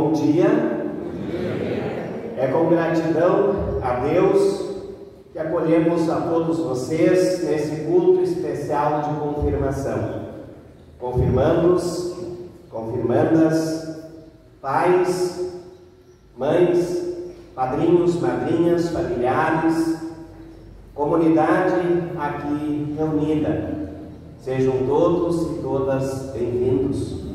Bom dia. É com gratidão a Deus que acolhemos a todos vocês nesse culto especial de confirmação. Confirmandos, confirmandas, pais, mães, padrinhos, madrinhas, familiares, comunidade aqui reunida. Sejam todos e todas bem-vindos.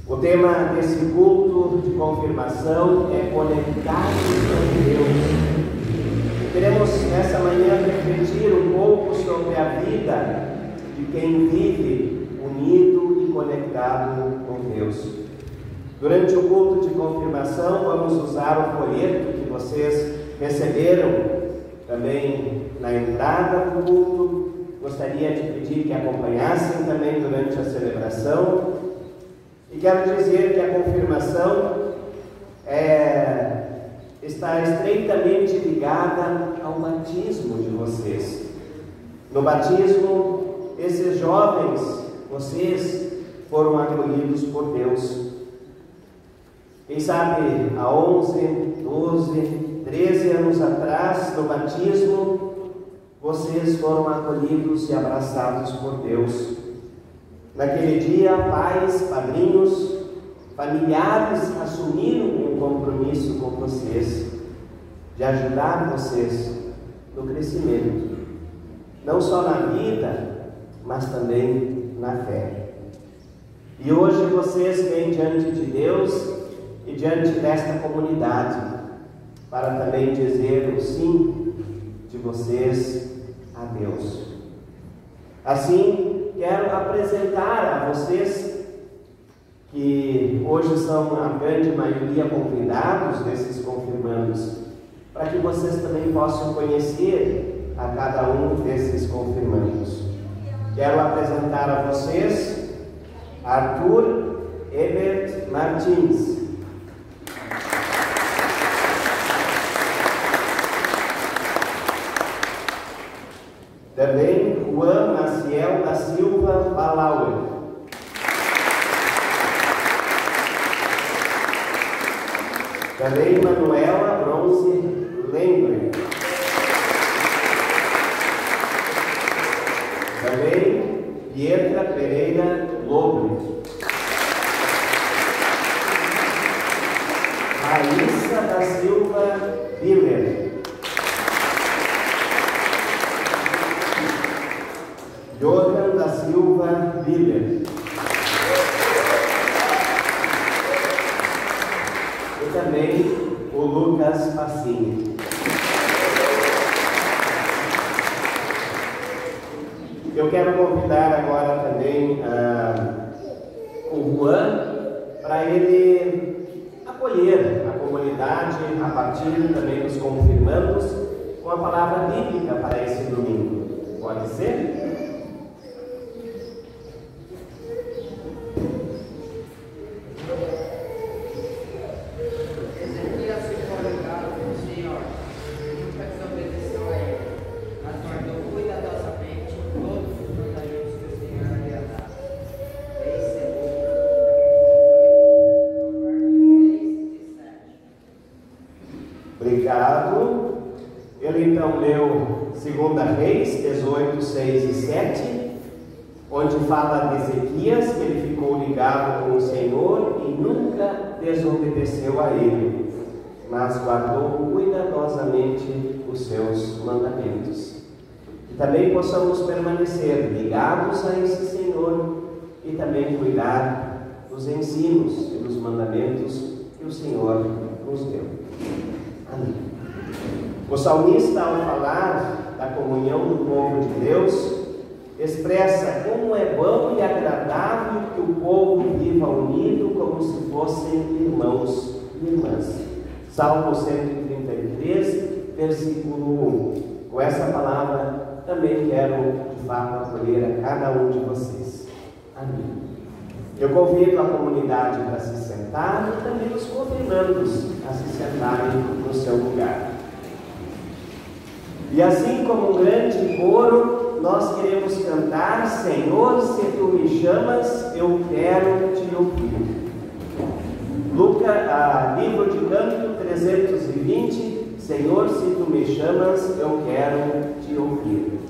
O tema desse culto de confirmação é conectados com Deus. Queremos nessa manhã refletir um pouco sobre a vida de quem vive unido e conectado com Deus. Durante o culto de confirmação, vamos usar o folheto que vocês receberam também na entrada do culto. Gostaria de pedir que acompanhassem também durante a celebração. E quero dizer que a confirmação está estreitamente ligada ao batismo de vocês. No batismo, esses jovens, vocês foram acolhidos por Deus. Quem sabe há 11, 12, 13 anos atrás, no batismo, vocês foram acolhidos e abraçados por Deus. Naquele dia, pais, padrinhos, familiares assumiram um compromisso com vocês, de ajudar vocês no crescimento, não só na vida, mas também na fé. E hoje vocês vêm diante de Deus e diante desta comunidade, para também dizer o sim de vocês a Deus. Assim, quero apresentar a vocês, que hoje são a grande maioria convidados desses confirmandos, para que vocês também possam conhecer a cada um desses confirmandos. Quero apresentar a vocês Arthur Ebert Martins. Também Juan Maciel da Silva Balauer. Também Manuela Bronze Lengler. Também Pietra Pereira Lobo. Raíssa da Silva Biller. Johan da Silva Biller. E também o Lucas Passinho. Eu quero convidar agora também o Juan para ele acolher a comunidade a partir também dos confirmandos com a palavra bíblica para esse domingo. Pode ser? Obrigado. Ele então leu 2 Reis 18, 6 e 7, onde fala de Ezequias, que ele ficou ligado com o Senhor e nunca desobedeceu a ele, mas guardou cuidadosamente os seus mandamentos. E também possamos permanecer ligados a esse Senhor e também cuidar dos ensinos e dos mandamentos que o Senhor nos deu. Amém. O salmista, ao falar da comunhão do povo de Deus, expressa como é bom e agradável que o povo viva unido como se fossem irmãos e irmãs. Salmo 133, versículo 1. Com essa palavra, também quero, de fato, acolher a cada um de vocês. Amém. Eu convido a comunidade para se sentar e também os confirmandos a se sentarem no seu lugar. E assim como um grande coro, nós queremos cantar: Senhor, se tu me chamas, eu quero te ouvir. Livro de Canto 320, Senhor, se tu me chamas, eu quero te ouvir.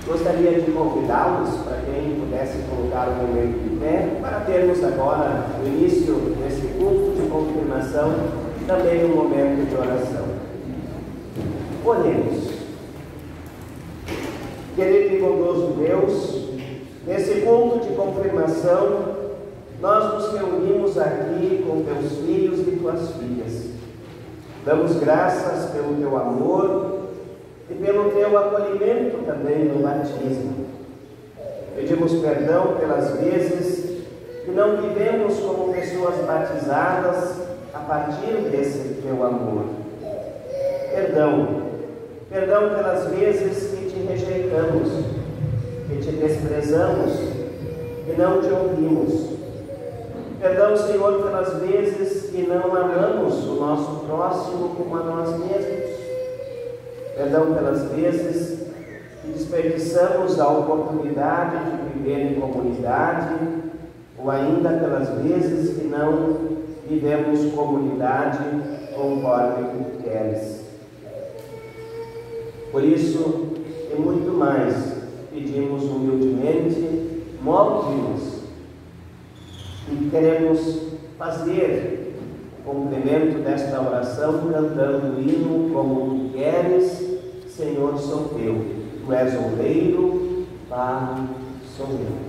Gostaria de convidá-los, para quem pudesse colocar o momento de pé, para termos agora, no início desse culto de confirmação, também um momento de oração. Oremos. Querido e bondoso Deus, nesse culto de confirmação, nós nos reunimos aqui com teus filhos e tuas filhas. Damos graças pelo teu amor e pelo teu acolhimento também no batismo. Pedimos perdão pelas vezes que não vivemos como pessoas batizadas a partir desse teu amor. Perdão pelas vezes que te rejeitamos, que te desprezamos e não te ouvimos. Perdão, Senhor, pelas vezes que não amamos o nosso próximo como a nós mesmos. Perdão pelas vezes que desperdiçamos a oportunidade de viver em comunidade, ou ainda pelas vezes que não vivemos comunidade conforme tu queres. Por isso, e muito mais, pedimos humildemente, molde-nos. E queremos fazer o cumprimento desta oração cantando o hino Como tu queres, Senhor, sou teu. Tu és oleiro, Pai, sou eu.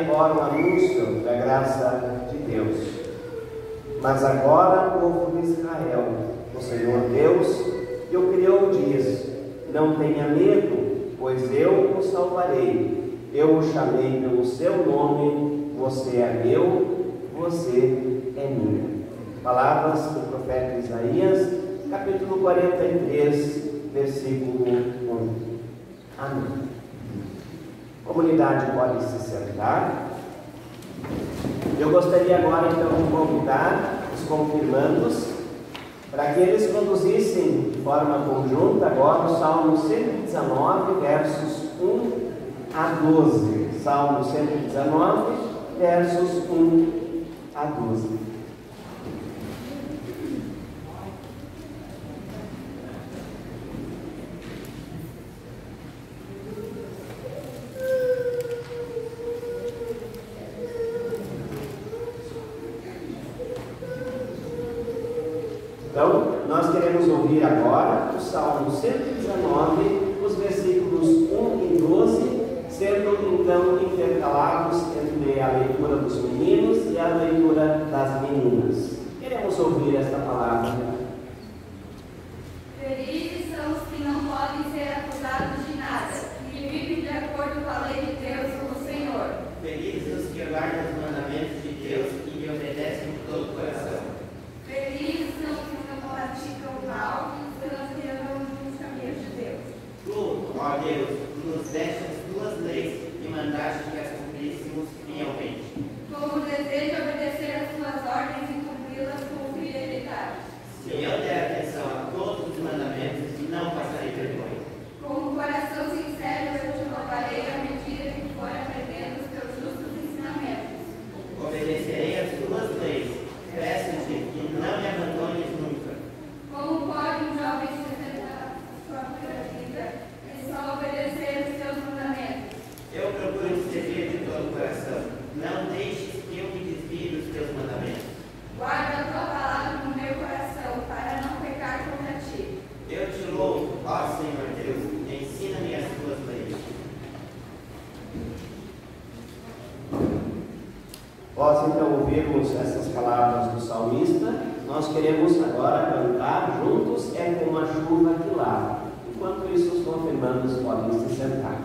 agora o anúncio da graça de Deus. Mas agora, povo de Israel, o Senhor Deus que o criou diz: não tenha medo, pois eu o salvarei. Eu o chamei pelo seu nome, você é meu, você é minha. Palavras do profeta Isaías, capítulo 43, versículo 1. Amém. Comunidade pode se sentar. Eu gostaria agora então de convidar os confirmandos para que eles conduzissem de forma conjunta agora o Salmo 119, versos 1 a 12. Salmo 119, versos 1 a 12. Então, nós queremos ouvir agora o Salmo 119, os versículos 1 e 12, sendo então intercalados entre a leitura dos meninos e a leitura das meninas. Queremos ouvir esta palavra. Felizes são os que não podem ser acusados de nada, que vivem de acordo com a lei de Deus, o Senhor. Felizes os que guardam os mandamentos de Deus e lhe obedecem de todo o coração. Felizes são os que não praticam o mal e os que andam nos caminhos de Deus. Tu, ó Deus, nos deste as tuas leis e mandaste que as cumpríssemos fielmente. Como desejo obedecer às tuas ordens e cumpri-las com fidelidade. Se eu der atenção a todos os mandamentos, não passarei vergonha. Com um coração sincero eu te louvarei à medida que for aprendendo os teus justos ensinamentos. Obedecerei às tuas leis. Peço-te que não me abandones nunca. Como pode um jovem sustentar sua própria vida e só obedecer os teus mandamentos? Eu procuro te servir de todo o coração. Não deixes que eu me desvie dos teus mandamentos. Guarda a tua palavra no meu coração, para não pecar contra ti. Eu te louvo, ó Senhor Deus, ensina-me as tuas leis. Após então ouvirmos essas palavras do salmista, nós queremos agora cantar juntos É Como a Chuva que Lava. Enquanto isso, os confirmandos podem se sentar.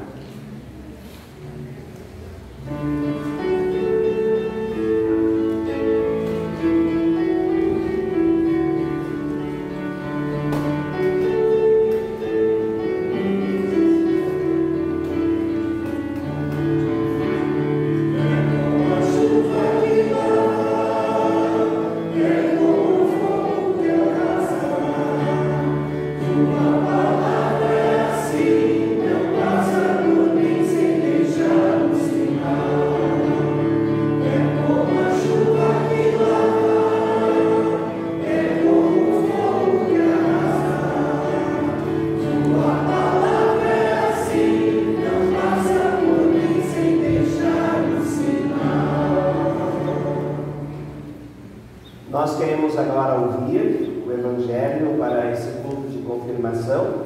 Nós queremos agora ouvir o Evangelho para esse culto de confirmação,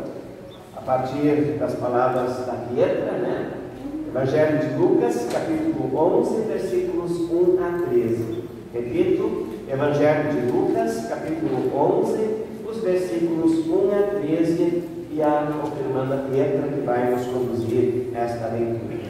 a partir das palavras da Pietra, né? Evangelho de Lucas, capítulo 11, versículos 1 a 13. Repito, Evangelho de Lucas, capítulo 11, os versículos 1 a 13, e a confirmanda Pietra que vai nos conduzir nesta leitura.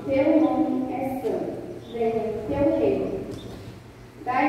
Teu nome é santo, venha teu reino. Dai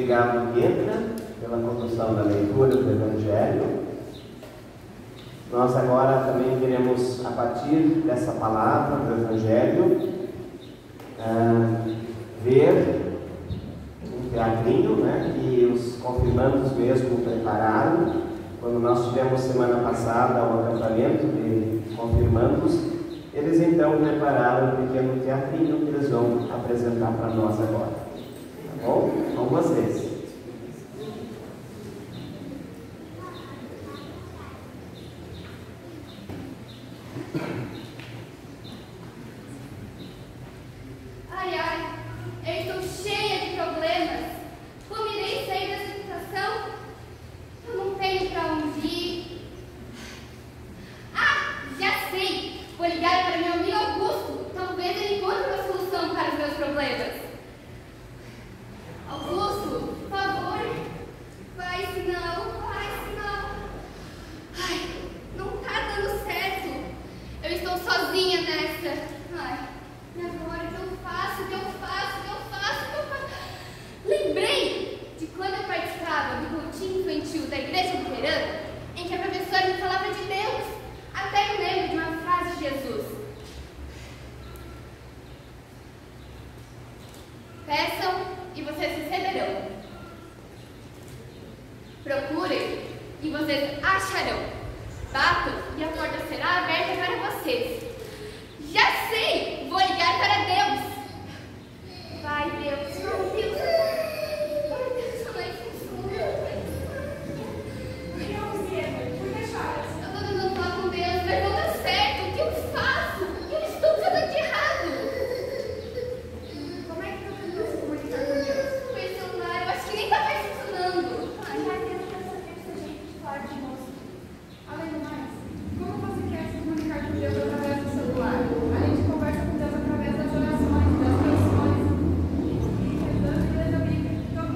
obrigado, Guetra, pela condução da leitura do Evangelho. Nós agora também queremos, a partir dessa palavra do Evangelho, ver um teatrinho, né, que os confirmandos mesmo prepararam. Quando nós tivemos semana passada o acampamento de confirmandos, eles então prepararam um pequeno teatrinho que eles vão apresentar para nós agora. Tá bom? Com vocês. Ai, ai, eu estou cheia de problemas. Como irei sair dessa situação? Eu não tenho para onde ir. Ah, já sei! Vou ligar para meu amigo Augusto. Talvez ele encontre uma solução para os meus problemas. Augusto, por favor, vai se não. Ai, não tá dando certo. Eu estou sozinha nessa. Ai, e agora o que eu faço? Lembrei de quando eu participava do cultinho infantil da igreja luterana, em que a professora me falava de Deus. Até me lembro de uma frase de Jesus: peçam e vocês receberão. Procurem e vocês acharão. Batam e a porta será aberta para vocês. Já sei! Vou ligar para Deus. Vai, Deus. Ai, Deus. Ai, Deus, não vai funcionar. Por que choras? Eu estou tentando falar com Deus, mas não dá certo. O que eu faço? Eu estou fazendo de errado. Como é que eu estou tentando se comunicar com Deus? Meu celular, eu acho que nem está mais funcionando. Ai, Deus, eu quero saber se a gente fala de moço. Além do mais, como você quer se comunicar com Deus através do celular? A gente conversa com Deus através das orações, das canções, e rezando e lendo a Bíblia. Então,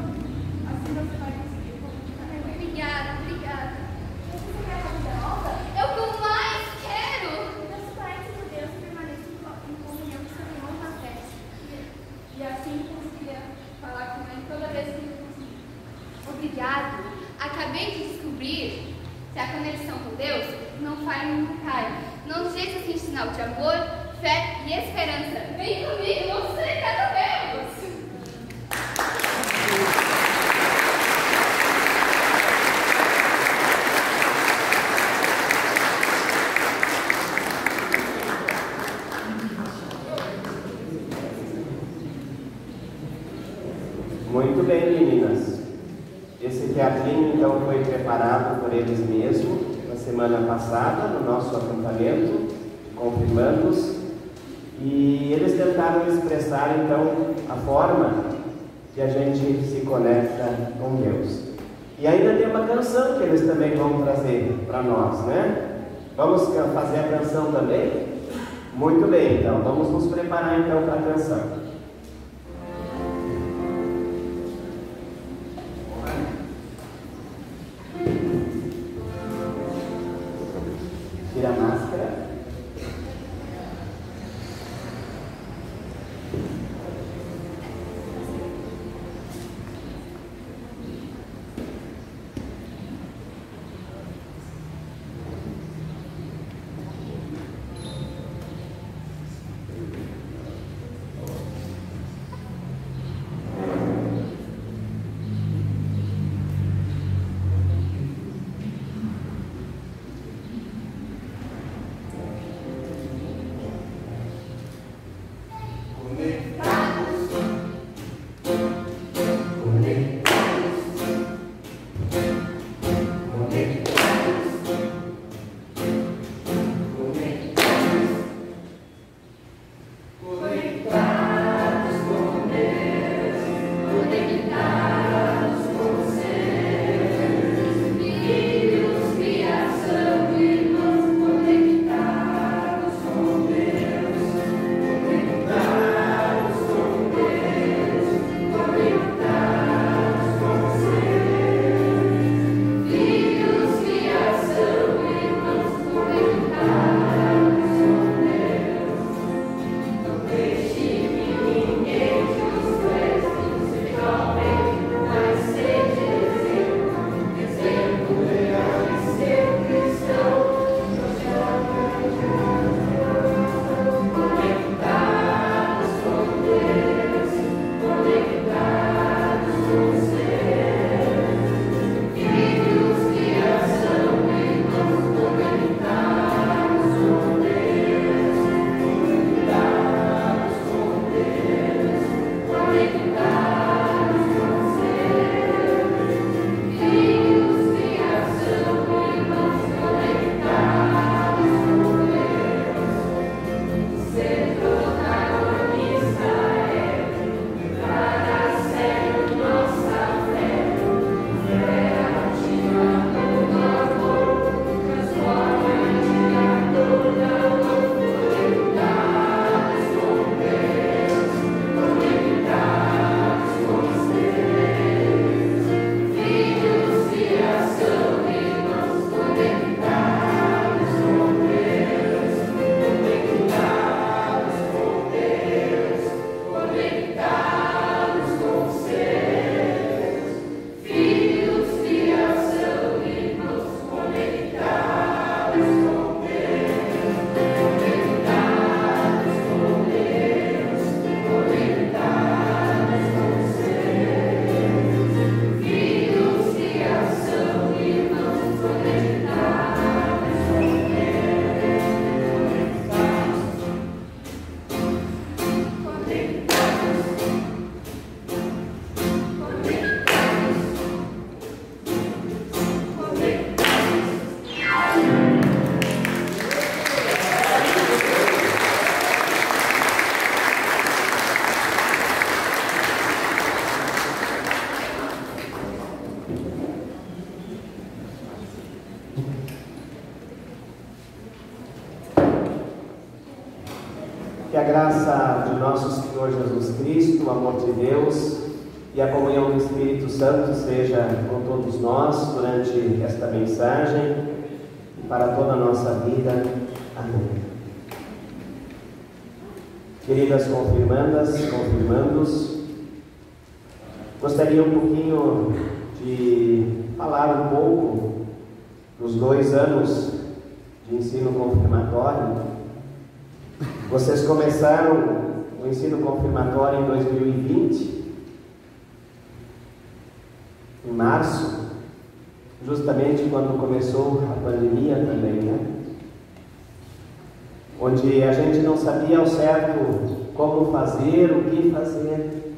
assim você vai conseguir comunicar. Obrigada. O que você quer fazer nova? É o que eu mais quero! Meus pais e Deus permaneçam em comunhão com seu irmão na fé. E assim conseguirá falar com ele toda vez que ele conseguir. Obrigado! Acabei de descobrir que a conexão com Deus não falha e nunca cai. Não seja assim sinal de amor, fé e esperança. Vem comigo, vamos celebrar a Deus! Muito bem, meninas. Esse teatrinho então foi preparado por eles mesmos na semana passada, no nosso acampamento, confirmandos, e eles tentaram expressar então a forma que a gente se conecta com Deus. E ainda tem uma canção que eles também vão trazer para nós, né? Vamos fazer a canção também? Muito bem, então vamos nos preparar então para a canção. Tira a máscara. Que a graça de nosso Senhor Jesus Cristo, o amor de Deus e a comunhão do Espírito Santo seja com todos nós durante esta mensagem e para toda a nossa vida. Amém. Queridas confirmandas, confirmandos, gostaria um pouquinho de falar um pouco dos 2 anos de ensino confirmatório. Vocês começaram o ensino confirmatório em 2020, em março, justamente quando começou a pandemia também, né? Onde a gente não sabia ao certo como fazer, o que fazer,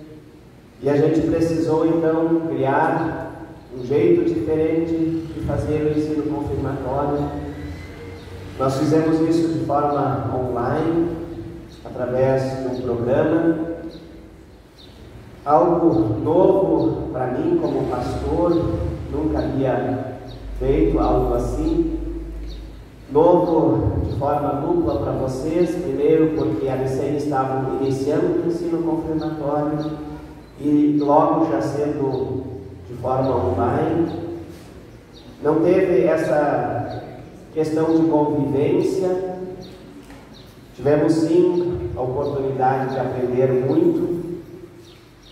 e a gente precisou então criar um jeito diferente de fazer o ensino confirmatório. Nós fizemos isso de forma online, através de um programa, algo novo para mim como pastor, nunca havia feito algo assim, novo de forma dupla para vocês, primeiro porque a recém estavam iniciando o ensino confirmatório e logo já sendo de forma online, não teve essa questão de convivência. Tivemos sim a oportunidade de aprender muito,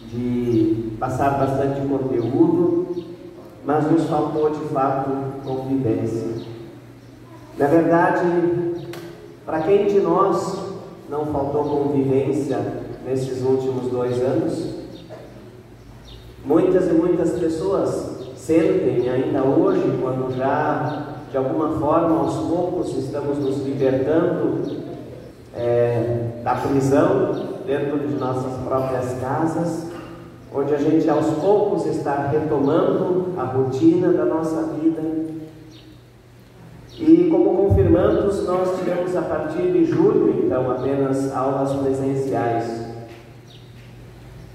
de passar bastante conteúdo, mas nos faltou de fato convivência. Na verdade, para quem de nós não faltou convivência nesses últimos 2 anos? Muitas e muitas pessoas sentem ainda hoje, quando já de alguma forma aos poucos estamos nos libertando da prisão dentro de nossas próprias casas, onde a gente aos poucos está retomando a rotina da nossa vida. E como confirmandos, nós tivemos a partir de julho, então, apenas aulas presenciais.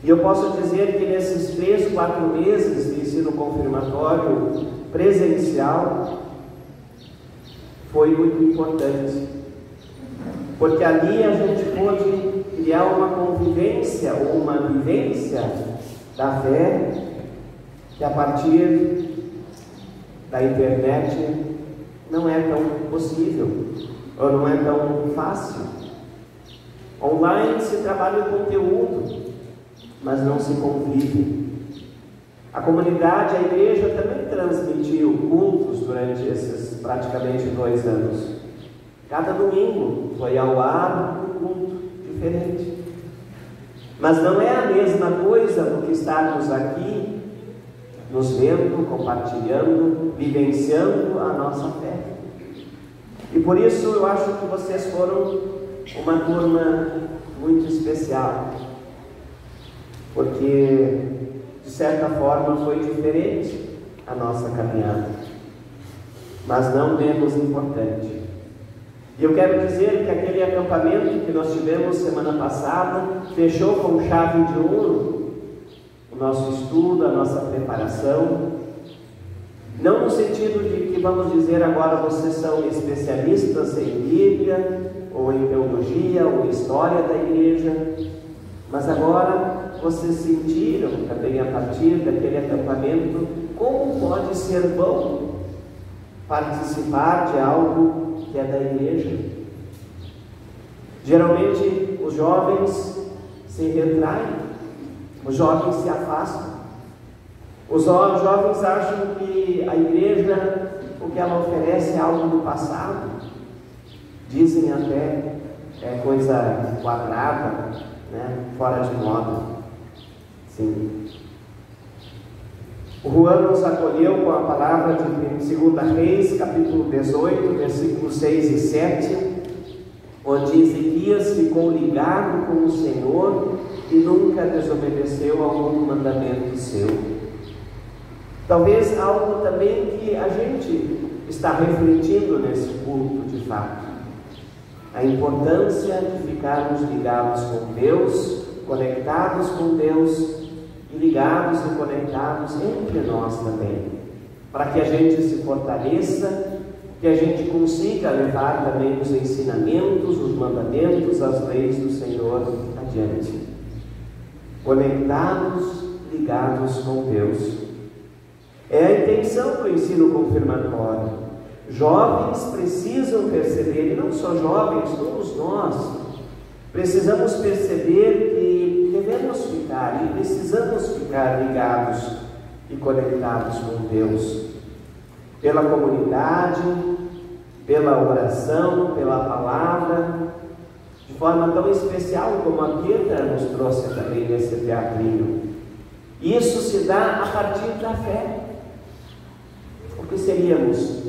E eu posso dizer que nesses 3, 4 meses de ensino confirmatório presencial foi muito importante, porque ali a gente pôde criar uma convivência ou uma vivência da fé que a partir da internet não é tão possível, ou não é tão fácil. Online se trabalha o conteúdo, mas não se convive. A comunidade, a igreja também transmitiu cultos durante esses praticamente 2 anos. Cada domingo foi ao ar um culto diferente. Mas não é a mesma coisa do que estarmos aqui, nos vendo, compartilhando, vivenciando a nossa fé. E por isso eu acho que vocês foram uma turma muito especial, porque de certa forma foi diferente a nossa caminhada, mas não menos importante. E eu quero dizer que aquele acampamento que nós tivemos semana passada fechou com chave de ouro o nosso estudo, a nossa preparação. Não no sentido de que vamos dizer agora vocês são especialistas em Bíblia, ou em teologia, ou em história da igreja, mas agora vocês sentiram também a partir daquele acampamento como pode ser bom participar de algo que é da igreja. Geralmente os jovens se retraem, os jovens se afastam, os jovens acham que a igreja, o que ela oferece é algo do passado, dizem até é coisa quadrada, né? Fora de moda. Sim. O Juan nos acolheu com a palavra de 2 Reis, capítulo 18, versículos 6 e 7, onde Ezequias ficou ligado com o Senhor e nunca desobedeceu a algum mandamento seu. Talvez algo também que a gente está refletindo nesse culto de fato. A importância de ficarmos ligados com Deus, conectados com Deus, e ligados e conectados entre nós também, para que a gente se fortaleça que a gente consiga levar também os ensinamentos, os mandamentos, as leis do Senhor adiante. Conectados, ligados com Deus. É a intenção do ensino confirmatório. Jovens precisam perceber, e não só jovens, todos nós, precisamos perceber que devemos ficar e precisamos ficar ligados e conectados com Deus. Pela comunidade, pela oração, pela palavra, de forma tão especial como a Pietra nos trouxe também nesse teatrinho. Isso se dá a partir da fé. O que seríamos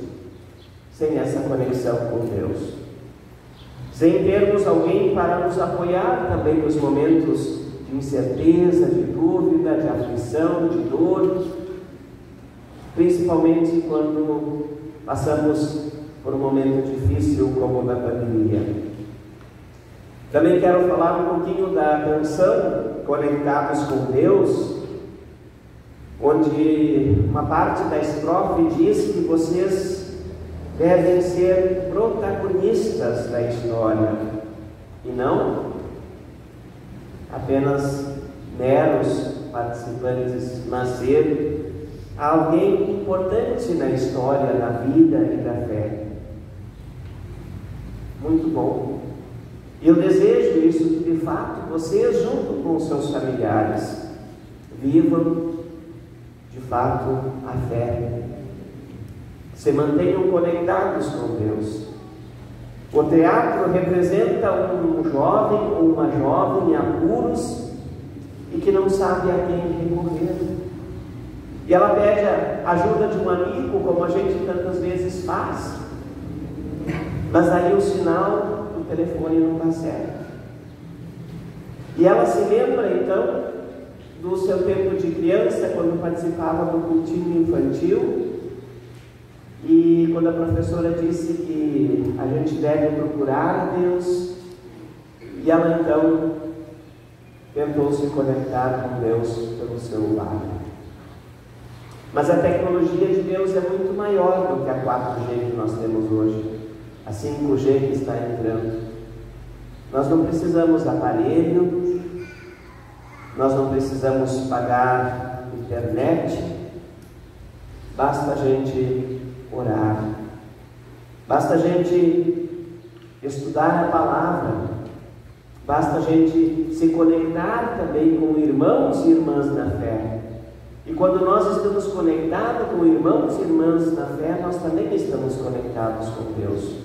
sem essa conexão com Deus? Sem termos alguém para nos apoiar também nos momentos de incerteza, de dúvida, de aflição, de dor, principalmente quando passamos por um momento difícil como o da pandemia. Também quero falar um pouquinho da canção Conectados com Deus, onde uma parte da estrofe diz que vocês devem ser protagonistas da história e não apenas meros participantes, mas ser alguém importante na história, na vida e da fé. Muito bom. E eu desejo isso, que de fato vocês, junto com os seus familiares, vivam de fato a fé, se mantenham conectados com Deus. O teatro representa um jovem ou uma jovem em apuros e que não sabe a quem recorrer. E ela pede a ajuda de um amigo, como a gente tantas vezes faz, mas aí o sinal do telefone não dá certo. E ela se lembra então do seu tempo de criança, quando participava do cultinho infantil, e quando a professora disse que a gente deve procurar a Deus, e ela então tentou se conectar com Deus pelo celular. Mas a tecnologia de Deus é muito maior do que a 4G que nós temos hoje, a 5G que está entrando. Nós não precisamos aparelho, nós não precisamos pagar internet, basta a gente orar, basta a gente estudar a palavra, basta a gente se conectar também com irmãos e irmãs na fé. E quando nós estamos conectados com irmãos e irmãs na fé, nós também estamos conectados com Deus.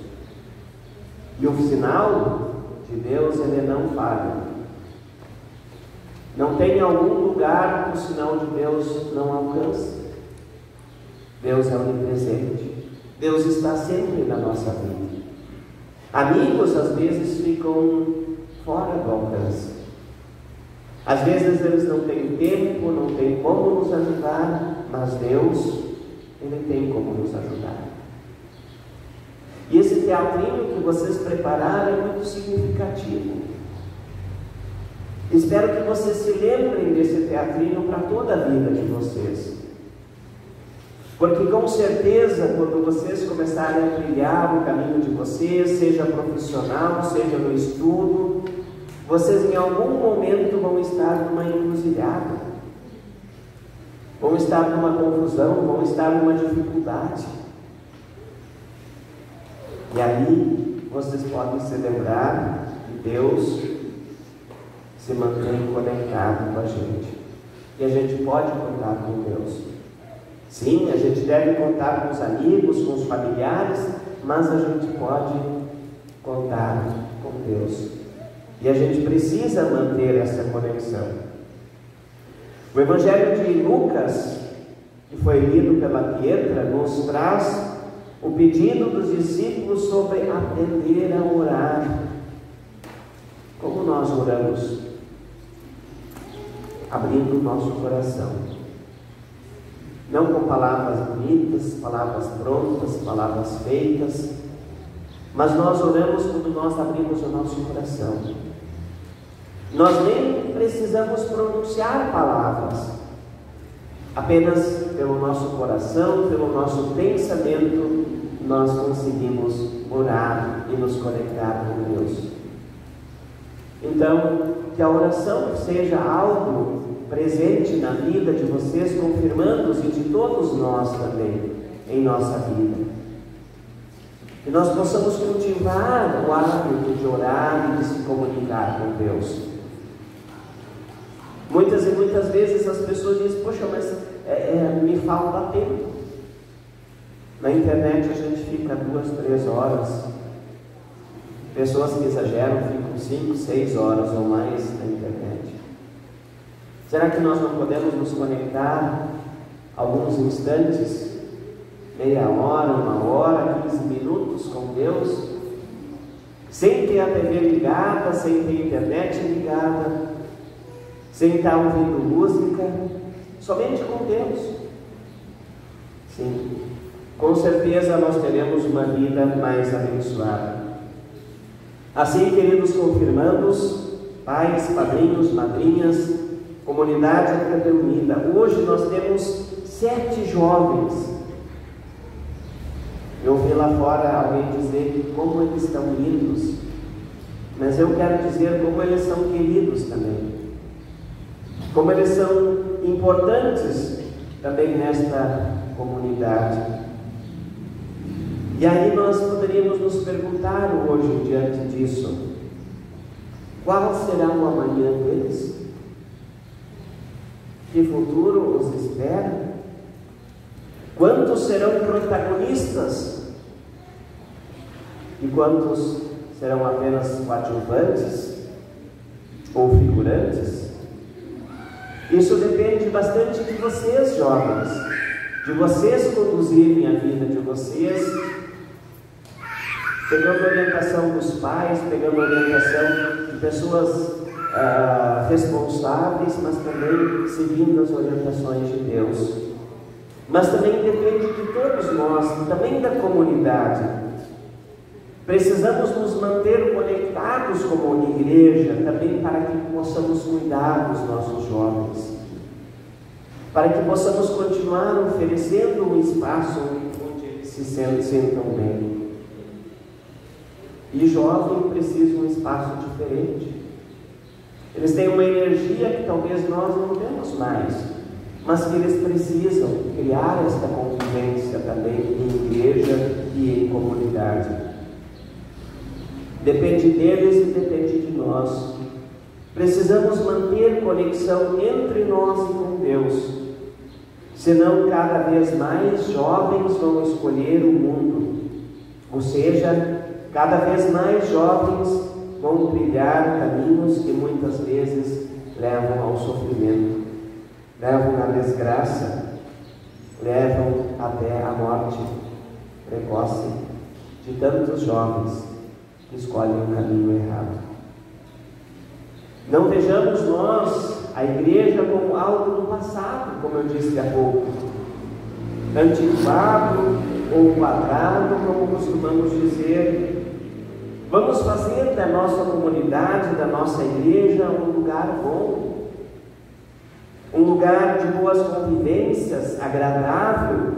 E o sinal de Deus, ele não falha. Não tem algum lugar que o sinal de Deus não alcance. Deus é onipresente. Deus está sempre na nossa vida. Amigos, às vezes, ficam fora do alcance. Às vezes eles não têm tempo, não têm como nos ajudar, mas Deus, Ele tem como nos ajudar. E esse teatrinho que vocês prepararam é muito significativo. Espero que vocês se lembrem desse teatrinho para toda a vida de vocês. Porque com certeza, quando vocês começarem a trilhar o caminho de vocês, seja profissional, seja no estudo, vocês em algum momento vão estar numa encruzilhada, vão estar numa confusão, vão estar numa dificuldade. E aí vocês podem se lembrar que Deus se mantém conectado com a gente. E a gente pode contar com Deus. Sim, a gente deve contar com os amigos, com os familiares, mas a gente pode contar com Deus. E a gente precisa manter essa conexão. O Evangelho de Lucas, que foi lido pela Pietra, nos traz o pedido dos discípulos sobre aprender a orar. Como nós oramos? Abrindo o nosso coração. Não com palavras bonitas, palavras prontas, palavras feitas, mas nós oramos quando nós abrimos o nosso coração. Nós nem precisamos pronunciar palavras, apenas pelo nosso coração, pelo nosso pensamento, nós conseguimos orar e nos conectar com Deus. Então, que a oração seja algo presente na vida de vocês, confirmando-se de todos nós também em nossa vida. Que nós possamos cultivar o hábito de orar e de se comunicar com Deus. Muitas e muitas vezes as pessoas dizem: poxa, mas me falta tempo. Na internet a gente fica 2, 3 horas. Pessoas que exageram ficam 5, 6 horas ou mais na internet. Será que nós não podemos nos conectar alguns instantes, meia hora, 1 hora, 15 minutos com Deus, sem ter a TV ligada, sem ter a internet ligada, sem estar ouvindo música, somente com Deus? Sim, com certeza nós teremos uma vida mais abençoada. Assim, queridos confirmandos, pais, padrinhos, madrinhas, comunidade aqui reunida, hoje nós temos 7 jovens. Eu ouvi lá fora alguém dizer como eles estão lindos, mas eu quero dizer como eles são queridos também, como eles são importantes também nesta comunidade. E aí nós poderíamos nos perguntar hoje, diante disso, qual será o amanhã deles? Que futuro os espera? Quantos serão protagonistas? E quantos serão apenas coadjuvantes ou figurantes? Isso depende bastante de vocês, jovens, de vocês conduzirem a vida de vocês, pegando orientação dos pais, pegando orientação de pessoas responsáveis, mas também seguindo as orientações de Deus. Mas também depende de todos nós, também da comunidade. Precisamos nos manter conectados como igreja, também para que possamos cuidar dos nossos jovens, para que possamos continuar oferecendo um espaço onde eles se sentam bem. E jovem precisa de um espaço diferente. Eles têm uma energia que talvez nós não temos mais, mas que eles precisam criar esta convivência também em igreja e em comunidade. Depende deles e depende de nós. Precisamos manter conexão entre nós e com Deus, senão cada vez mais jovens vão escolher o mundo, ou seja, cada vez mais jovens vão trilhar caminhos que muitas vezes levam ao sofrimento, levam à desgraça, levam até a morte precoce de tantos jovens que escolhem o caminho errado. Não vejamos nós, a igreja, como algo do passado, como eu disse há pouco, antiquado ou quadrado, como costumamos dizer. Vamos fazer da nossa comunidade, da nossa igreja, um lugar bom, um lugar de boas convivências, agradável,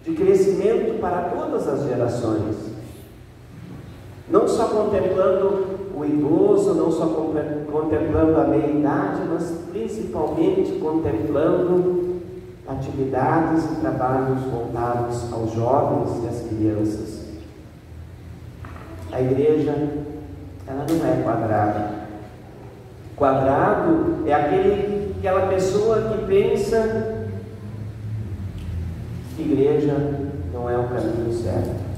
de crescimento para todas as gerações. Não só contemplando o idoso, não só contemplando a meia-idade, mas principalmente contemplando atividades e trabalhos voltados aos jovens e às crianças. A igreja, ela não é quadrada. Quadrado é aquela pessoa que pensa que igreja não é o caminho certo.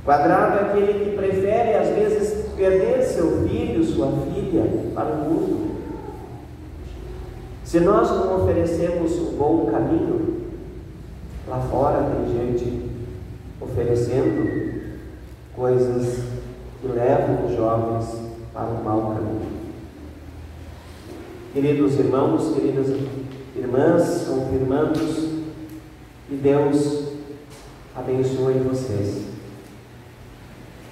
Quadrado é aquele que prefere, às vezes, perder seu filho, sua filha, para o mundo. Se nós não oferecemos um bom caminho, lá fora tem gente oferecendo coisas que levam os jovens para um mau caminho. Queridos irmãos, queridas irmãs, confirmandos, que Deus abençoe vocês.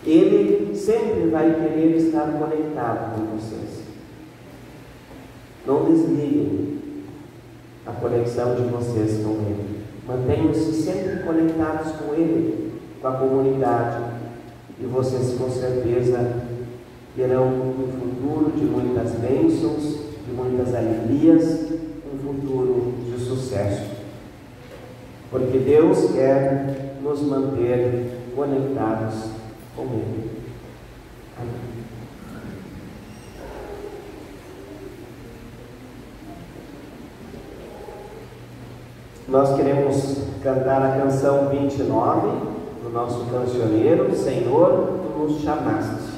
Ele sempre vai querer estar conectado com vocês. Não desliguem a conexão de vocês com Ele. Mantenham-se sempre conectados com Ele, com a comunidade, e vocês com certeza terão um futuro de muitas bênçãos, de muitas alegrias, um futuro de sucesso. Porque Deus quer nos manter conectados com Ele. Amém. Nós queremos cantar a canção 29 do nosso cancioneiro, Senhor, Tu nos chamaste.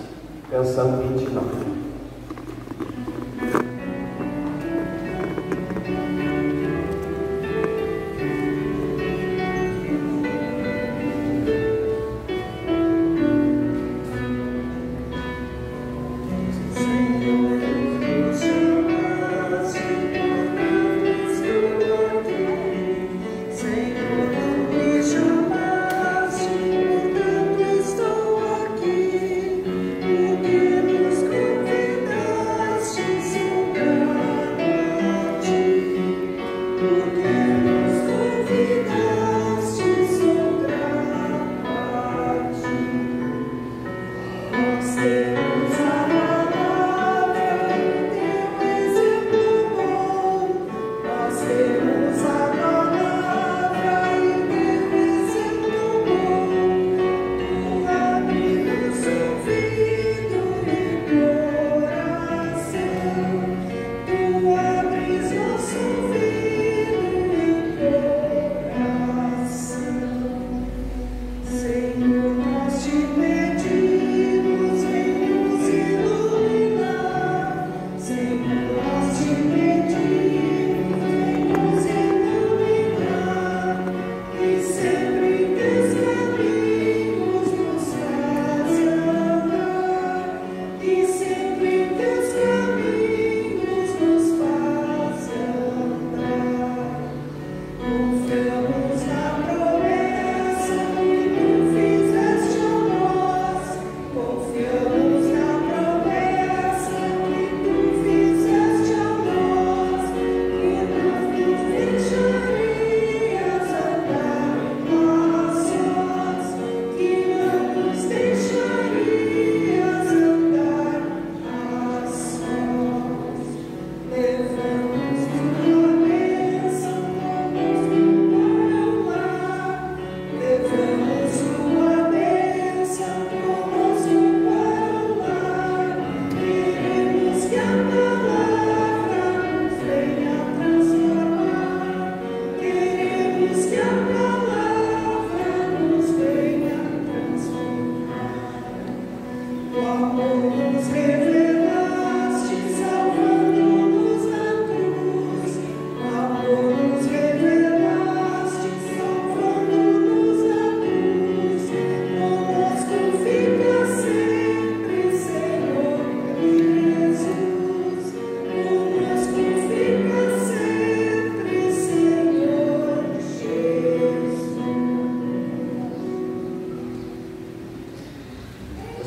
Canção 29.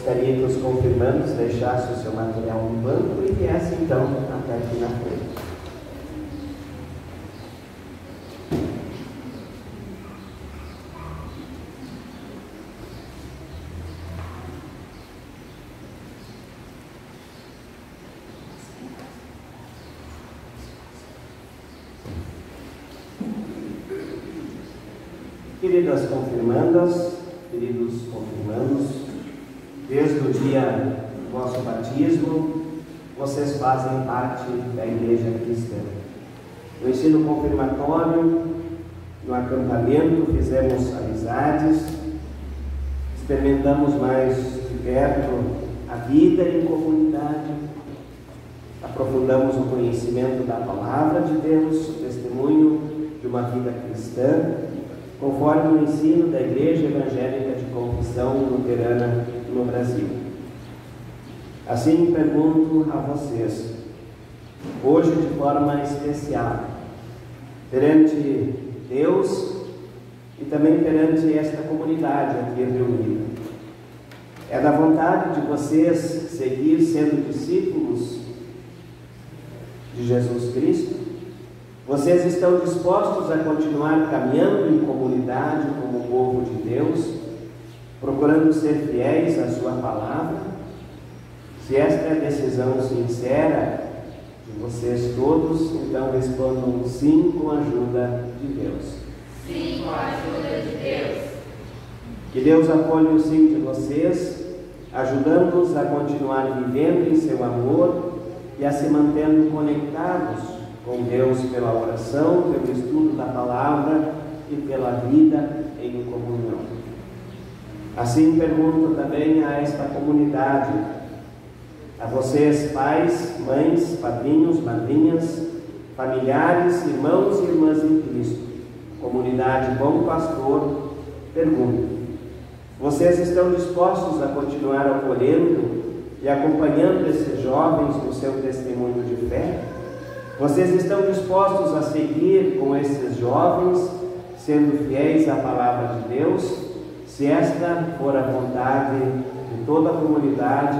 Gostaria que os confirmandos deixassem o seu material no banco e viessem então até aqui na frente. Queridas confirmandas, queridos confirmandos, desde o dia do vosso batismo, vocês fazem parte da Igreja Cristã. No ensino confirmatório, no acampamento, fizemos amizades, experimentamos mais de perto a vida em comunidade, aprofundamos o conhecimento da Palavra de Deus, o testemunho de uma vida cristã, conforme o ensino da Igreja Evangélica de Confissão Luterana no Brasil. Assim pergunto a vocês, hoje de forma especial, perante Deus e também perante esta comunidade aqui reunida, é da vontade de vocês seguir sendo discípulos de Jesus Cristo? Vocês estão dispostos a continuar caminhando em comunidade como povo de Deus, procurando ser fiéis à sua palavra. Se esta é a decisão sincera de vocês todos, então respondam sim com a ajuda de Deus. Sim, com a ajuda de Deus. Que Deus acolha o sim de vocês, ajudando-os a continuar vivendo em seu amor e a se mantendo conectados com Deus pela oração, pelo estudo da palavra e pela vida em comunhão. Assim pergunto também a esta comunidade, a vocês pais, mães, padrinhos, madrinhas, familiares, irmãos e irmãs em Cristo, comunidade Bom Pastor, pergunto: vocês estão dispostos a continuar acolhendo e acompanhando esses jovens no seu testemunho de fé? Vocês estão dispostos a seguir com esses jovens, sendo fiéis à palavra de Deus? Se esta for a vontade de toda a comunidade,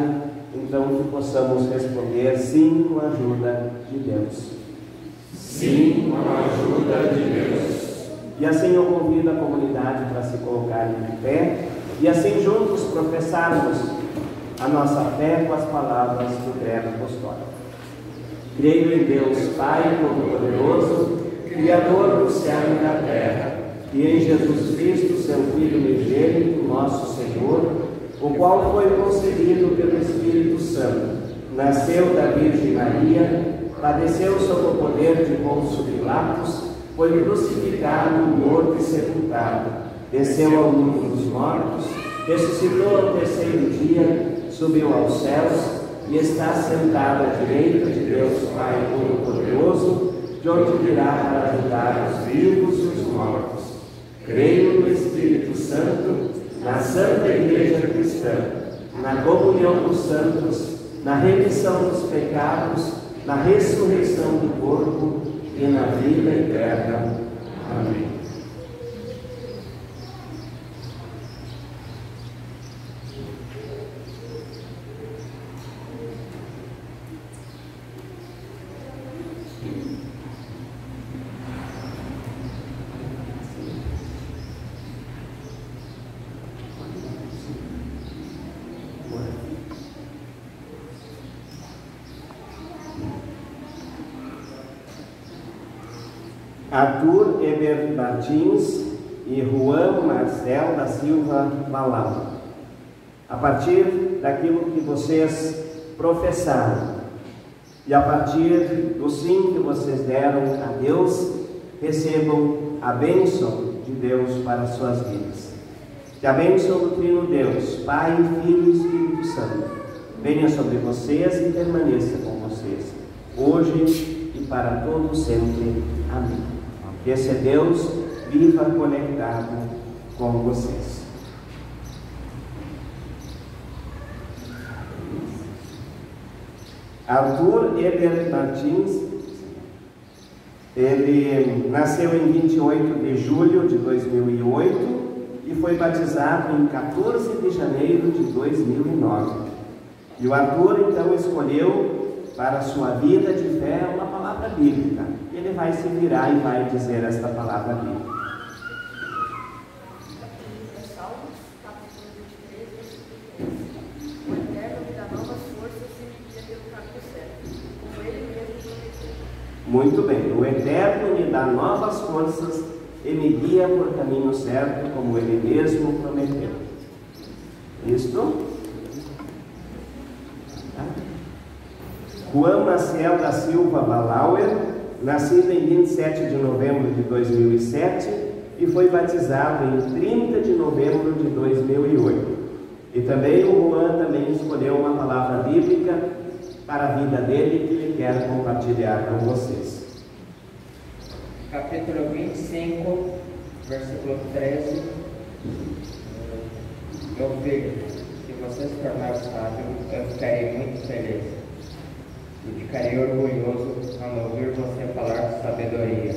então que possamos responder sim com a ajuda de Deus. Sim, com a ajuda de Deus. E assim eu convido a comunidade para se colocarem de pé e assim juntos professarmos a nossa fé com as palavras do credo apostólico. Creio em Deus, Pai Todo-Poderoso, Criador do céu e da terra, e em Jesus Cristo, seu Filho unigênito, nosso Senhor, o qual foi concebido pelo Espírito Santo, nasceu da Virgem Maria, padeceu sob o poder de Pôncio Pilatos, foi crucificado, morto e sepultado, desceu ao mundo dos mortos, ressuscitou ao terceiro dia, subiu aos céus e está sentado à direita de Deus Pai Todo-Poderoso, de onde virá para julgar os vivos e os mortos. Creio no Espírito Santo, na Santa Igreja Cristã, na comunhão dos santos, na remissão dos pecados, na ressurreição do corpo e na vida eterna. Amém. Arthur Eber Martins e Juan Marcel da Silva Balau. A partir daquilo que vocês professaram e a partir do sim que vocês deram a Deus, recebam a bênção de Deus para as suas vidas. Que a bênção do Trino Deus, Pai, Filho e Espírito Santo, venha sobre vocês e permaneça com vocês, hoje e para todos sempre. Amém. Que esse Deus viva conectado com vocês. Arthur Eber Martins, ele nasceu em 28 de julho de 2008 e foi batizado em 14 de janeiro de 2009. E o Arthur então escolheu para a sua vida de fé uma palavra bíblica. Ele vai se virar e vai dizer esta palavra bíblica. Salmos, capítulo 23, versículo 3. O Eterno me dá novas forças e me guia pelo caminho certo, como Ele mesmo prometeu. Muito bem. O Eterno me dá novas forças e me guia por caminho certo, como Ele mesmo prometeu. Isto? Juan Maciel da Silva Balauer, nascido em 27 de novembro de 2007 e foi batizado em 30 de novembro de 2008. E também o Juan também escolheu uma palavra bíblica para a vida dele que ele quer compartilhar com vocês. Capítulo 25, versículo 13. Meu filho, se você se tornar sábio, eu ficarei muito feliz. E ficarei orgulhoso quando ouvir você falar de sabedoria.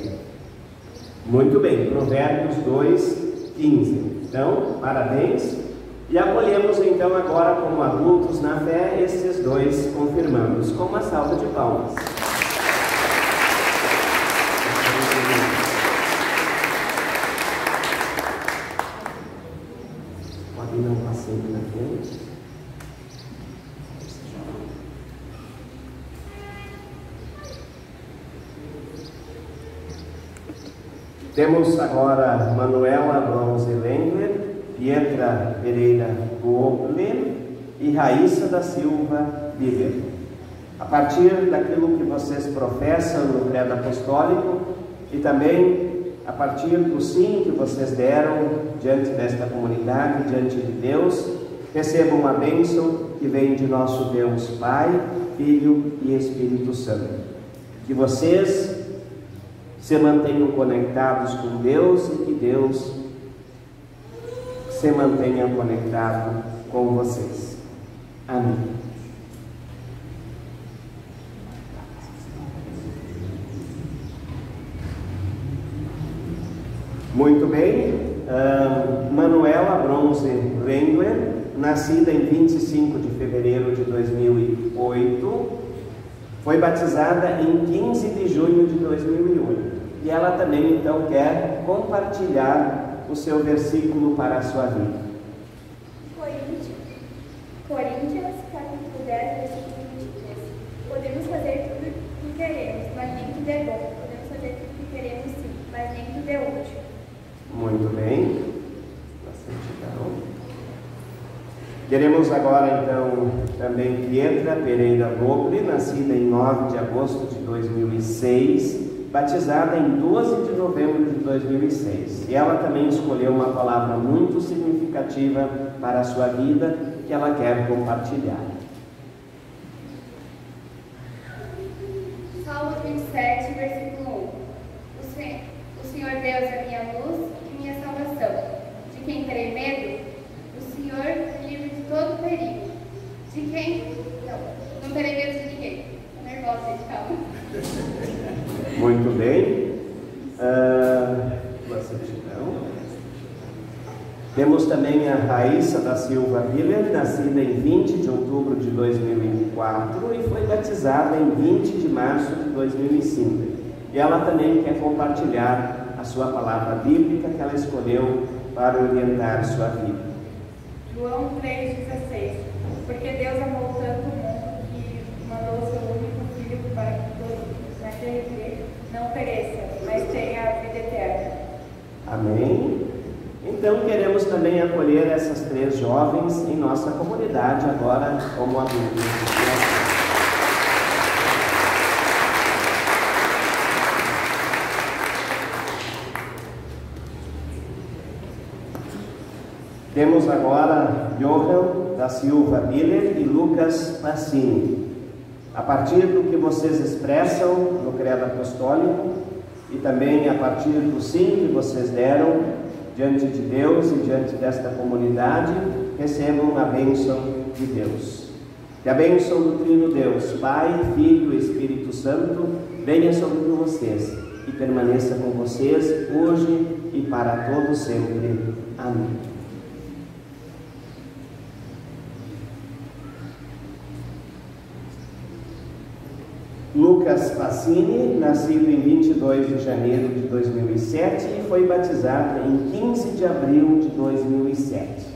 Muito bem, Provérbios 2:15. Então, parabéns. E acolhemos então agora como adultos na fé esses dois confirmandos com uma salva de palmas. Pode não. Temos agora Manuela Bronze Lengler, Pietra Pereira Goble e Raíssa da Silva Bíblia. A partir daquilo que vocês professam no credo apostólico e também a partir do sim que vocês deram diante desta comunidade, diante de Deus, recebam a bênção que vem de nosso Deus Pai, Filho e Espírito Santo. Que vocês se mantenham conectados com Deus e que Deus se mantenha conectado com vocês. Amém. Muito bem. Manuela Bronze Rengler, nascida em 25 de fevereiro de 2008, foi batizada em 15 de junho de 2008. E ela também, então, quer compartilhar o seu versículo para a sua vida. Coríntios, capítulo 10, versículo 23. Podemos fazer tudo o que queremos, mas nem tudo é bom. Podemos fazer tudo o que queremos, sim, mas nem tudo é útil. Muito bem. Queremos agora, então, também Pietra Pereira Goble, nascida em 9 de agosto de 2006, batizada em 12 de novembro de 2006. E ela também escolheu uma palavra muito significativa para a sua vida, que ela quer compartilhar. Salmo 27, versículo 1. O Senhor Deus é minha luz e minha salvação. De quem terei medo? O Senhor me livre de todo perigo. De quem? Não terei medo de ninguém. Estou nervosa, gente, calma. Muito bem. Temos também a Raíssa da Silva Miller, nascida em 20 de outubro de 2004 e foi batizada em 20 de março de 2005. E ela também quer compartilhar a sua palavra bíblica que ela escolheu para orientar sua vida. João 3,16. Porque Deus amou tanto o mundo que mandou o seu único Filho para que todos naquele crê não pereçam, mas tenha a vida eterna. Amém? Então queremos também acolher essas 3 jovens em nossa comunidade agora como adultos. Temos agora Johan da Silva Miller e Lucas Passini. A partir do que vocês expressam no credo apostólico e também a partir do sim que vocês deram diante de Deus e diante desta comunidade, recebam a bênção de Deus. Que a bênção do Trino Deus, Pai, Filho e Espírito Santo, venha sobre vocês e permaneça com vocês hoje e para todo sempre. Amém. Lucas Passini, nascido em 22 de janeiro de 2007 e foi batizado em 15 de abril de 2007.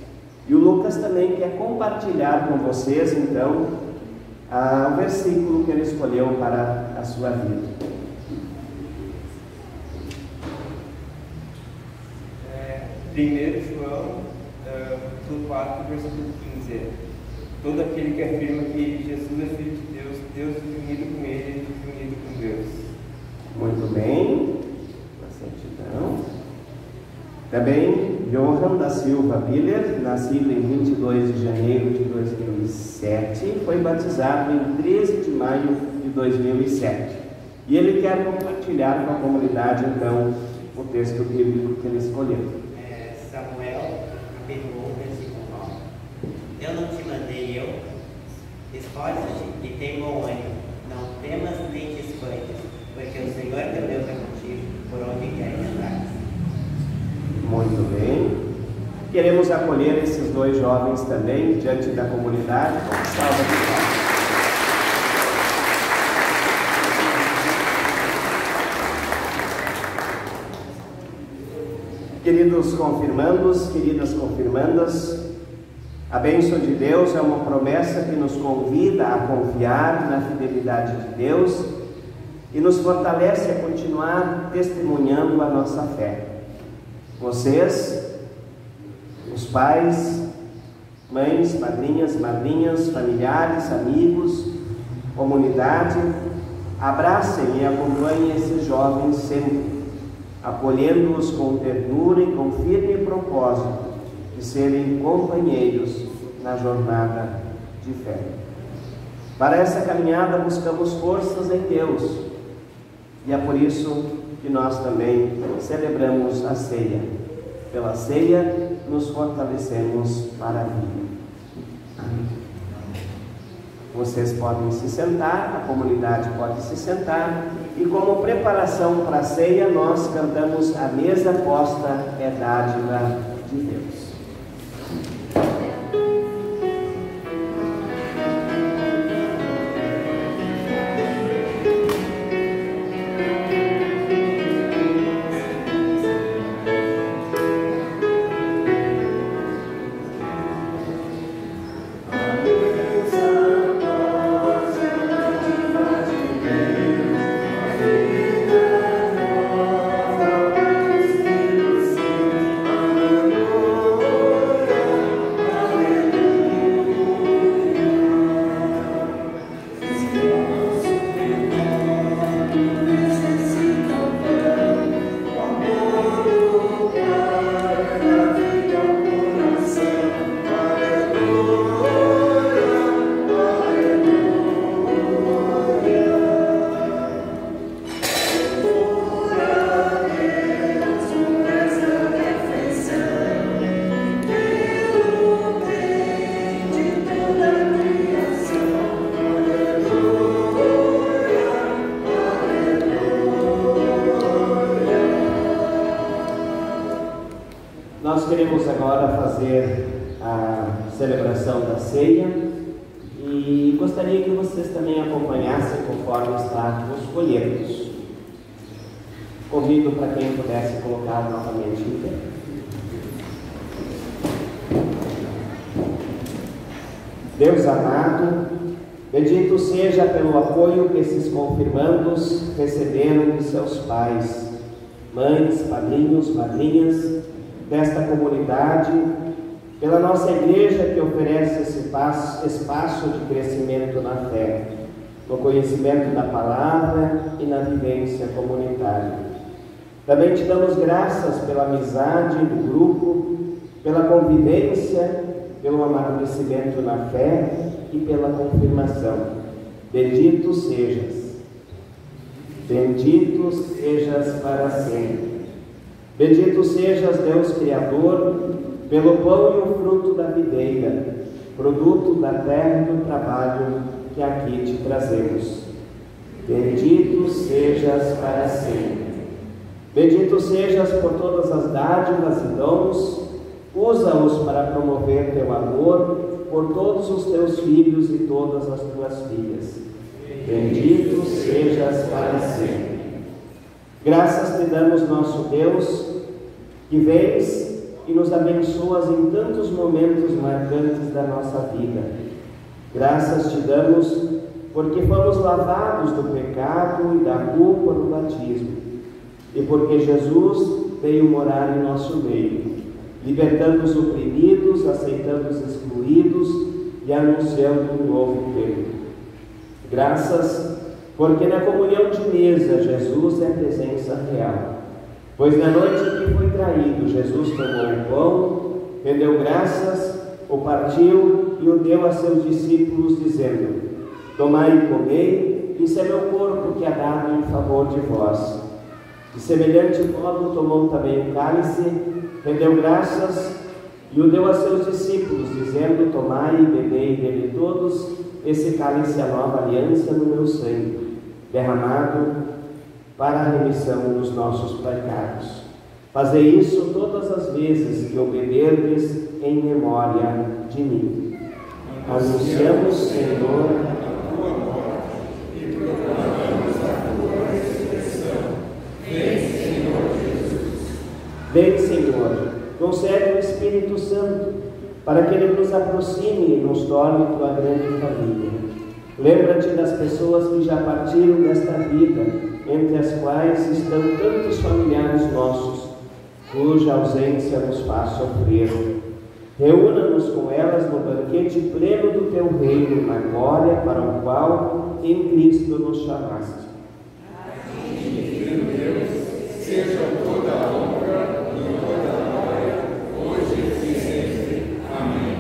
E o Lucas também quer compartilhar com vocês, então, o versículo que ele escolheu para a sua vida. 1 João, capítulo 4, versículo 15. Todo aquele que afirma que Jesus é Filho de Deus, Deus é unido com ele e unido com Deus. Muito bem. Bastante. Também Johan da Silva Miller, nascido em 22 de janeiro de 2007, foi batizado em 13 de maio de 2007. E ele quer compartilhar com a comunidade, então, o texto bíblico que ele escolheu. Samuel, capítulo 1, versículo 9. Eu não te mandei eu? Esforça-te e tem bom ânimo. Não temas nem te espantes, porque o Senhor teu Deus é contigo, por onde quer que andares. Muito bem. Queremos acolher esses 2 jovens também diante da comunidade. Salva de palmas. Queridos confirmandos, queridas confirmandas, a bênção de Deus é uma promessa que nos convida a confiar na fidelidade de Deus e nos fortalece a continuar testemunhando a nossa fé. Vocês, os pais, mães, padrinhas, madrinhas, familiares, amigos, comunidade, abracem e acompanhem esses jovens sempre, acolhendo-os com ternura e com firme propósito de serem companheiros na jornada de fé. Para essa caminhada buscamos forças em Deus, e é por isso que nós também celebramos a ceia. Pela ceia nos fortalecemos para a vida. Amém. Vocês podem se sentar, a comunidade pode se sentar, e como preparação para a ceia nós cantamos A Mesa Posta é Dádiva de Deus. Nós queremos agora fazer a celebração da ceia e gostaria que vocês também acompanhassem conforme está nos folhetos. Convido para quem pudesse colocar novamente em pé. Deus amado, bendito seja pelo apoio que esses confirmandos receberam de seus pais, mães, padrinhos, madrinhas desta comunidade, pela nossa igreja que oferece esse espaço de crescimento na fé, no conhecimento da palavra e na vivência comunitária. Também te damos graças pela amizade do grupo, pela convivência, pelo amadurecimento na fé e pela confirmação. Bendito sejas para sempre. Bendito sejas, Deus Criador, pelo pão e o fruto da videira, produto da terra e do trabalho que aqui te trazemos. Bendito sejas para sempre. Bendito sejas por todas as dádivas e dons, usa-os para promover teu amor por todos os teus filhos e todas as tuas filhas. Bendito sejas para sempre. Graças te damos, nosso Deus, que vens e nos abençoas em tantos momentos marcantes da nossa vida. Graças te damos porque fomos lavados do pecado e da culpa no batismo, e porque Jesus veio morar em nosso meio, libertando os oprimidos, aceitando os excluídos e anunciando um novo tempo. Graças porque na comunhão de mesa Jesus é presença real, pois na noite em que foi traído, Jesus tomou o pão, rendeu graças, o partiu e o deu a seus discípulos, dizendo: tomai e comei, isso é meu corpo que é dado em favor de vós. De semelhante modo tomou também o cálice, rendeu graças e o deu a seus discípulos, dizendo: tomai e bebei dele todos, esse cálice é a nova aliança no meu sangue, derramado para a remissão dos nossos pecados. Fazei isso todas as vezes que o beberdes em memória de mim. Anunciamos, Senhor, a tua morte e proclamamos a tua ressurreição. Vem, Senhor Jesus. Vem, Senhor, concede o Espírito Santo, para que ele nos aproxime e nos torne tua grande família. Lembra-te das pessoas que já partiram desta vida, entre as quais estão tantos familiares nossos, cuja ausência nos faz sofrer. Reúna-nos com elas no banquete pleno do teu reino, na glória para o qual em Cristo nos chamaste. Seja toda a honra e toda a glória, hoje e sempre. Amém.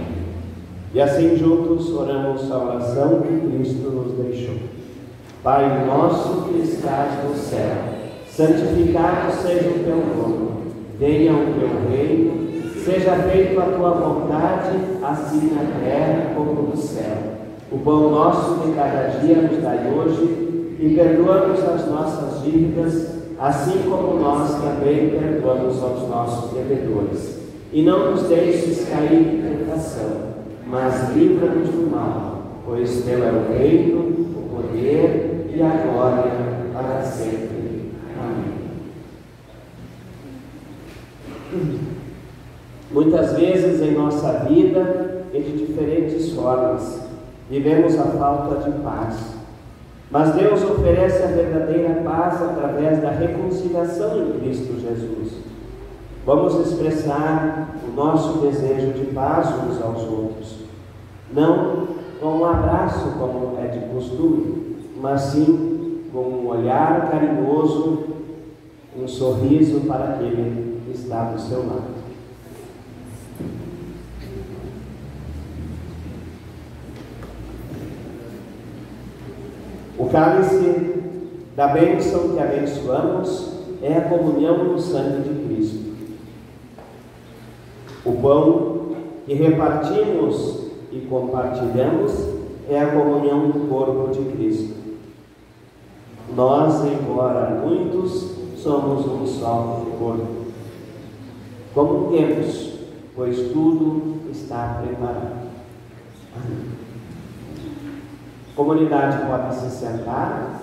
E assim juntos oramos a oração que Cristo nos deixou. Pai nosso que estás no céu, santificado seja o teu nome. Venha o teu reino, seja feita a tua vontade, assim na terra como no céu. O pão nosso de cada dia nos dai hoje, e perdoa-nos as nossas dívidas, assim como nós também perdoamos aos nossos devedores. E não nos deixes cair em tentação, mas livra-nos do mal, pois teu é o reino, o poder e a glória para sempre. Amém. Muitas vezes em nossa vida, e de diferentes formas, vivemos a falta de paz. Mas Deus oferece a verdadeira paz através da reconciliação em Cristo Jesus. Vamos expressar o nosso desejo de paz uns aos outros, não com um abraço como é de costume, mas sim com um olhar carinhoso, um sorriso para aquele que está do seu lado. O cálice da bênção que abençoamos é a comunhão no sangue de Cristo. O pão que repartimos e compartilhamos é a comunhão do corpo de Cristo. Nós, embora muitos, somos um só corpo. Comunguemos, pois tudo está preparado. Amém. Comunidade pode se sentar.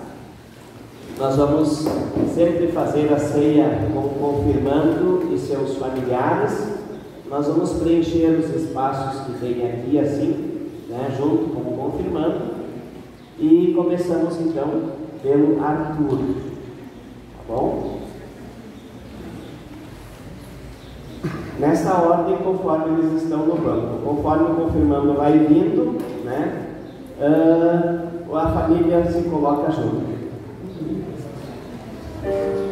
Nós vamos sempre fazer a ceia com o confirmando e seus familiares. Nós vamos preencher os espaços que tem aqui assim, né, junto com o confirmando. E começamos então pelo Arthur. Tá bom? Nessa ordem, conforme eles estão no banco. Conforme o confirmando vai vindo, né? A família se coloca junto. Amém.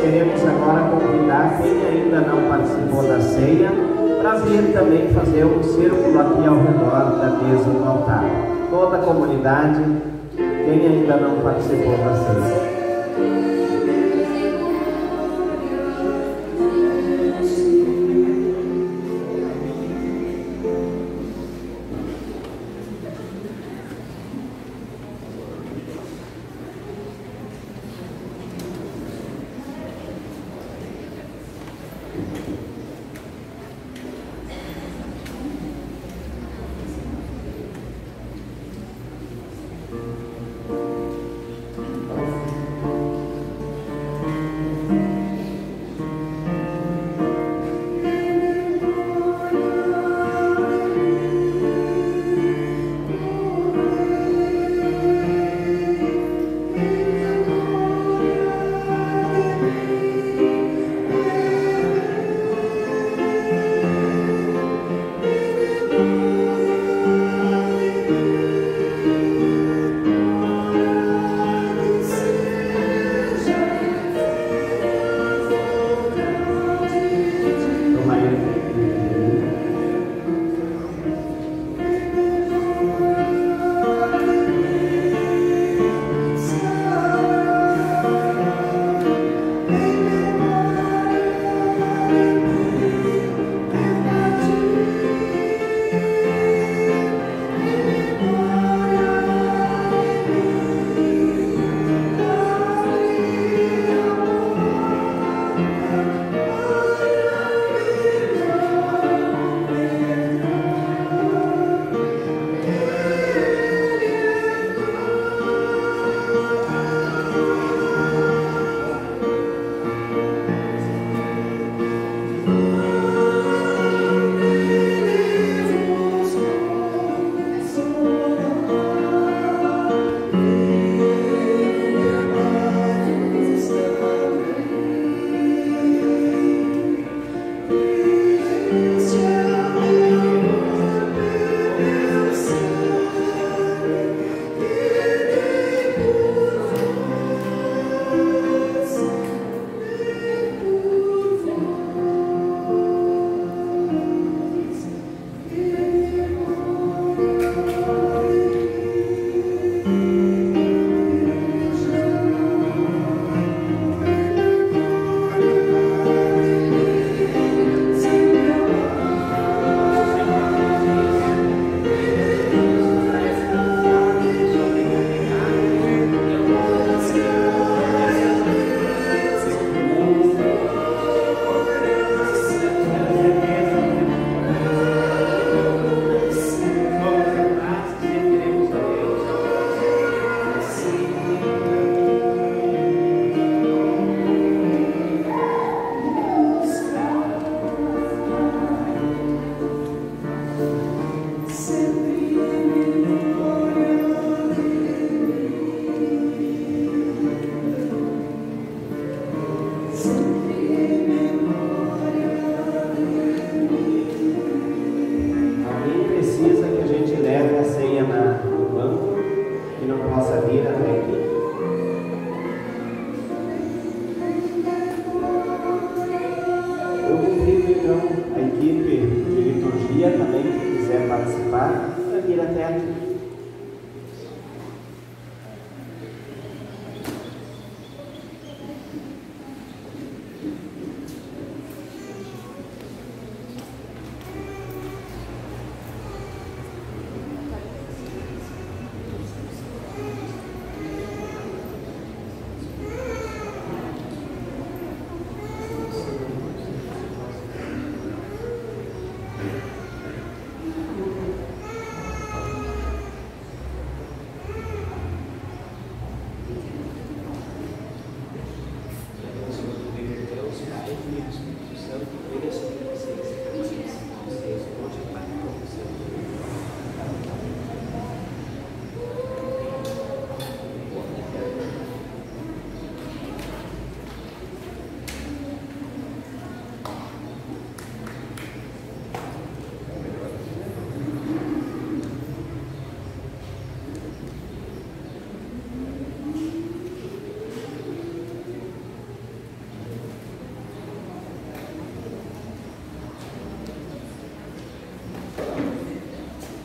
Queremos agora convidar quem ainda não participou da ceia para vir também fazer um círculo aqui ao redor da mesa do altar. Toda a comunidade, quem ainda não participou da ceia.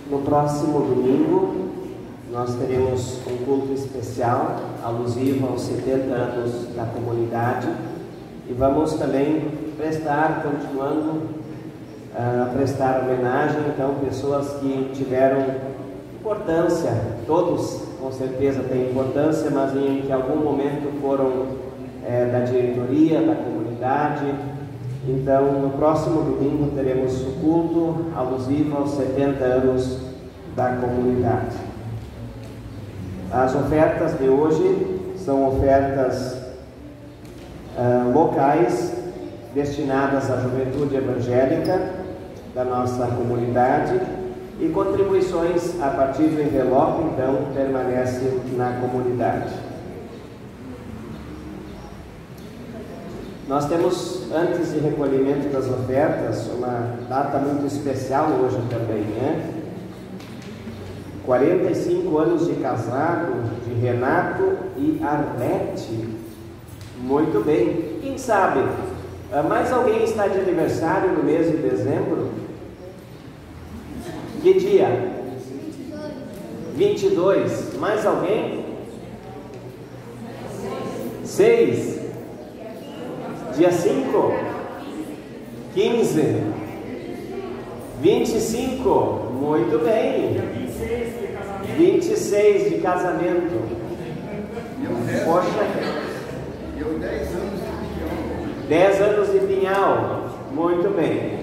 No próximo domingo, nós teremos um culto especial, alusivo aos 70 anos da comunidade, e vamos também continuando a prestar homenagem, então, pessoas que tiveram importância, todos com certeza têm importância, mas em que algum momento foram da diretoria, da comunidade. Então, no próximo domingo teremos o culto alusivo aos 70 anos da comunidade. As ofertas de hoje são ofertas locais, destinadas à juventude evangélica da nossa comunidade, e contribuições a partir do envelope, então, permanecem na comunidade. Nós temos, antes de recolhimento das ofertas, uma data muito especial hoje também, né? 45 anos de casado de Renato e Arlete. Muito bem. Quem sabe, mais alguém está de aniversário no mês de dezembro? Que dia? 22. Mais alguém? 6. Dia 5? 15. 25. Muito bem. 26 de casamento. Poxa. 10 anos de pinhal. Muito bem.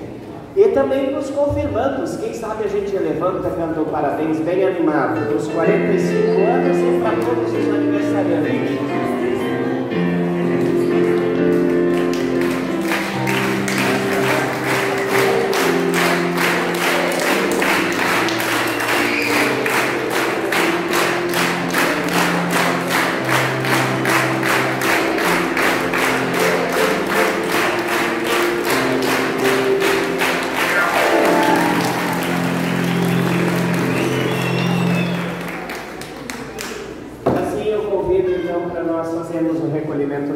E também nos confirmandos. Quem sabe a gente levanta cantando parabéns bem animado. Dos 45 anos e para todos os aniversariantes.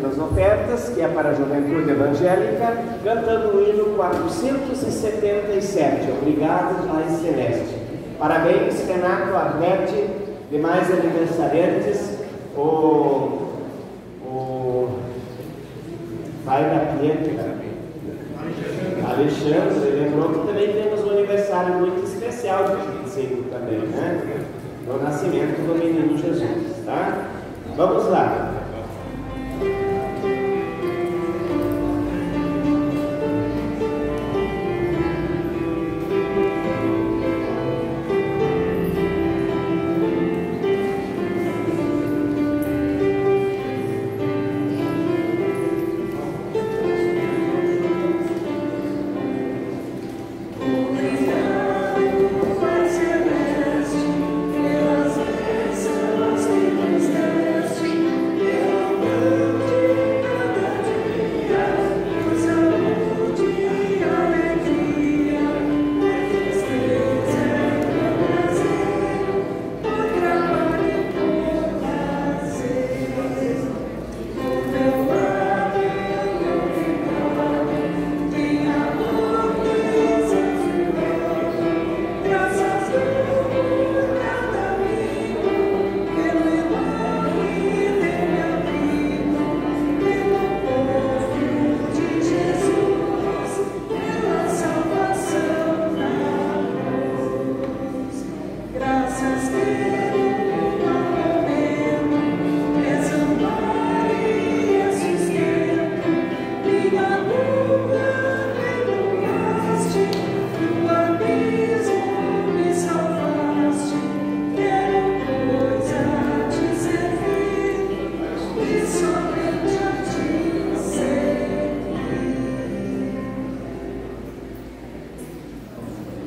Das ofertas, que é para a juventude evangélica, cantando o hino 477, Obrigado, Pai Celeste. Parabéns, Renato, Arlete, demais aniversariantes, o pai da Pietra, Alexandre, lembrou que também temos um aniversário muito especial de 25 também, né? Do nascimento do menino Jesus, tá? Vamos lá.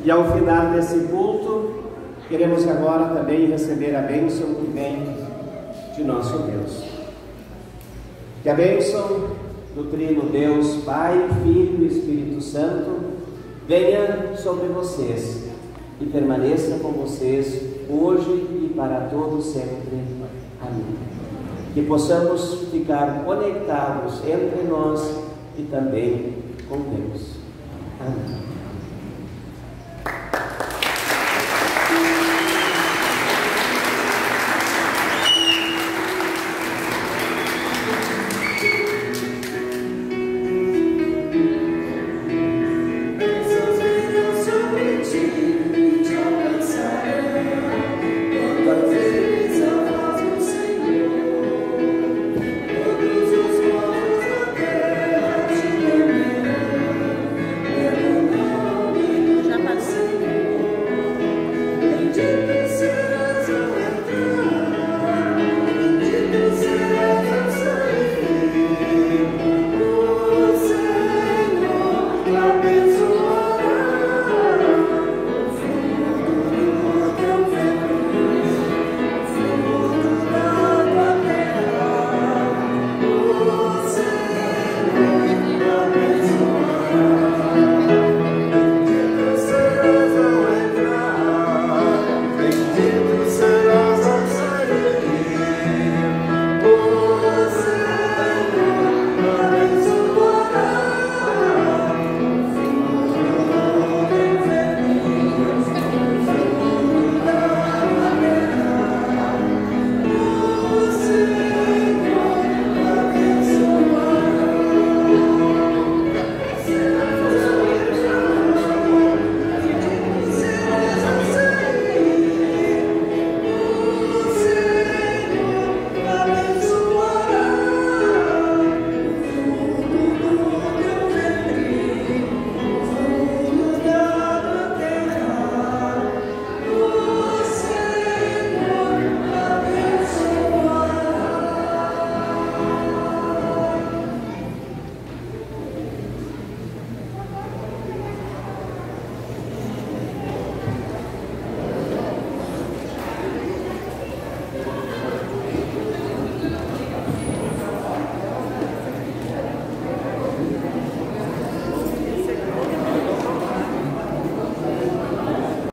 E ao final desse culto, queremos agora também receber a bênção que vem de nosso Deus. Que a bênção do Trino Deus, Pai, Filho e Espírito Santo, venha sobre vocês e permaneça com vocês hoje e para todos sempre. Amém. Que possamos ficar conectados entre nós e também com Deus. Amém.